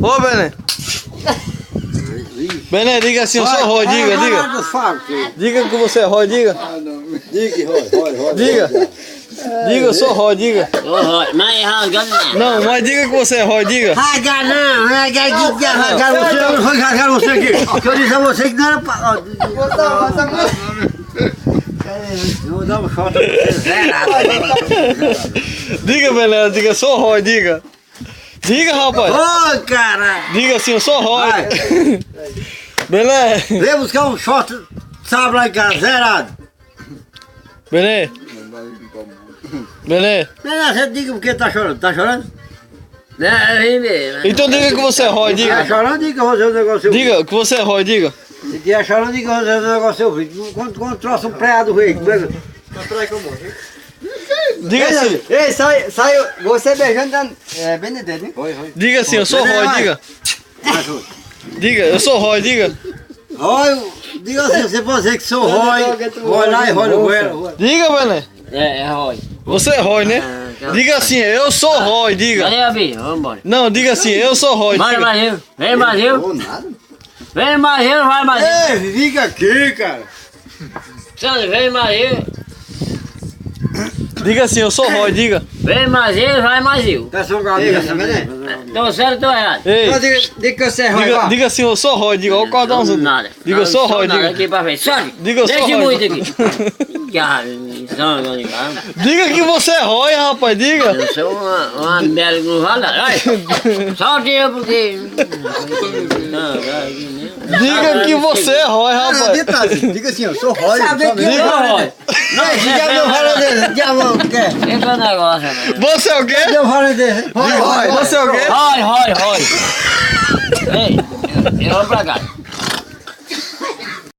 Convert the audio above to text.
Ô, Bené. Bené, diga assim, eu sou Roy, diga. Diga que você é Roy, diga. Diga. Diga, eu sou Roy, diga. Não, mas diga que você é Roy, diga. Rasgar não, rasgar você aqui. Eu disse a você que não era pra... Eu vou dar um shot pra você, zerado. Diga, Bené, diga, eu sou Roy, diga. Diga, rapaz. Ô, cara. Diga assim, eu sou Roy. Bené. Vem buscar um shot, sabe lá em casa, zerado. Bené. Bené. Você diga porque tá chorando. Tá chorando? Então diga que você é Roy, Tá diga. chorando, diga que você é um negócio. Diga que você é Roy, diga. Se tiver chorando, diga que você é um negócio. Quando trouxe um preado, rei. Diga assim. Ei, sai, você beijando Benedetto, hein? Diga assim, eu sou Roy, diga. Diga, eu sou Roy, diga. Roy, diga assim, se você que sou Roy, Roy lá e Roy no goleiro. Diga, Bené. É Roy. Você é Roy, né? Diga assim, eu sou Roy, diga. Cadê a Bia? Vamos embora. Não, diga assim, eu sou Roy. Vai, Diga. Brasil. Vem, Brasil. Vem, Brasil, vai, Brasil. Ei, fica aqui, cara. Sandro, vem, Brasil. Diga assim, eu sou Roy, diga. Vem, Brasil, vai, Brasil. Tá só um galinho assim, né? Tô certo ou tô errado? Ei, Diga que você é Roy, diga, vá. diga assim, eu sou Roy, diga. Olha o cordãozinho. Nada. Diga, eu sou Roy, Nada diga. aqui pra frente. Sobe. Diga, eu sou Deixa Roy. muito aqui. Sangue, cara. Diga que você é Roy, rapaz, diga. Eu sou uma bela que não vai lá. Ai, solte eu porque... Diga que você é Roy, rapaz. Diga assim, eu sou Roy. Diga, Roy. Já deu valor dele, já vou, quer? Esse é o negócio, velho. Você é o quê? Deu valor dele. Diga, você é o quê? Roy. Ei, eu vou pra cá.